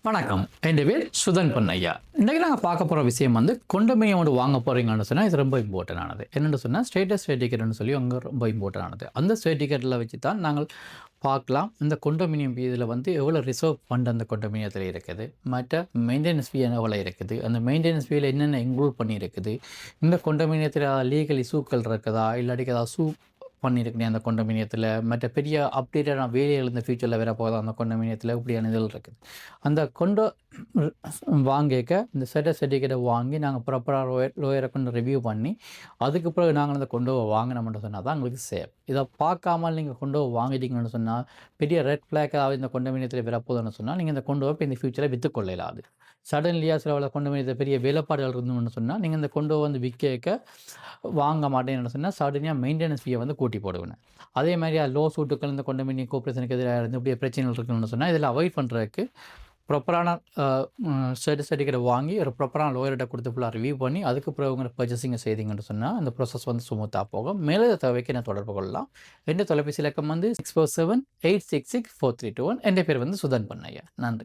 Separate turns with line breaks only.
வணக்கம். என் பேர் சுதன் பொன்னையா. இன்றைக்கு நாங்கள் பார்க்க போகிற விஷயம் வந்து கொண்டோமினியம் ஒன்று வாங்க போகிறீங்கன்னு சொன்னால் இது ரொம்ப இம்பார்ட்டன் ஆனது. என்னென்னு சொன்னால் ஸ்டேட்டஸ் சர்டிஃபிகேட்னு சொல்லி அங்கே ரொம்ப இம்பார்ட்டன் ஆனது. அந்த சர்டிஃபிகேட்டில் வச்சு தான் நாங்கள் பார்க்கலாம் இந்த கொண்டோமினியம் இதில் வந்து எவ்வளோ ரிசர்வ் ஃபண்ட் அந்த கொண்டோமினியத்தில் இருக்குது, மற்ற மெயின்டெனன்ஸ் ஃபீ எவ்வளோ இருக்குது, அந்த மெயின்டெனன்ஸ் ஃபீயில் என்னென்ன இன்க்ளூட் பண்ணியிருக்குது, இந்த கொண்டோமினியத்தில் லீகல் இஷ்யூக்கள் இருக்குதா, இல்லாட்டி ஏதாவது பண்ணியிருக்கேன் அந்த கொண்டோமினியத்தில், மற்ற பெரிய அப்டேட்டான வேலைகள் இந்த ஃபியூச்சரில் வேற போகுது அந்த கொண்டோமினியத்தில் இப்படியான இதில் இருக்குது. அந்த வாங்கிக்க இந்த சர்டிஃபிகேட்டை வாங்கி நாங்கள் ப்ராப்பராக லோயரை கொண்டு ரிவ்யூ பண்ணி அதுக்கு பிறகு நாங்கள் அந்த கொண்டு வாங்கினோம்னு சொன்னால் தான் எங்களுக்கு சேஃப். இதை பார்க்காமல் நீங்கள் கொண்டு வாங்கிட்டீங்கன்னு சொன்னால் பெரிய ரெட் ஃப்ளாக்காக இந்த கொண்டோமினியத்தில் வரப்போகுதுன்னு சொன்னால் நீங்கள் இந்த கொண்டு இப்போ இந்த ஃபியூச்சரில் விற்றுக்கொள்ளலாது. சடன்லியாக சில கொண்டோமினியத்தில் பெரிய வேலைப்பாடுகள் இருந்தோம்னு சொன்னால் நீங்கள் இந்த கொண்டு வந்து விற்க வாங்க மாட்டேன்னு சொன்னால் சடனியாக மெயின்டெனன்ஸ் ஃபீயை வந்து கூட்டி போடுவேன். அதே மாதிரி லோ சூட்டுக்கள் இந்த கொண்டோமினியம் கோஆப்ரேஷனுக்கு எதிராக இருந்து இப்படியே பிரச்சனைகள் இருக்குன்னு சொன்னால் இதில் அவாய்ட் பண்ணுறதுக்கு ப்ராப்பரான சர்டிஃபிகேட்டை வாங்கி ஒரு ப்ராப்பரான லோயர்கிட்ட கொடுத்து ஃபுல்லாக ரிவ்யூ பண்ணி அதுக்கு பிறகு உங்களை பர்ச்சேசிங்கை செய்தீங்கன்னு சொன்னால் அந்த ப்ராசஸ் வந்து ஸ்மூத்தாக போகும். மேலே தேவைக்கு என்ன தொடர்பு கொள்ளலாம். என் தொலைபேசி இலக்கம் வந்து 647-866-4321. என் பேர் வந்து சுதன் பொன்னையா. நன்றி.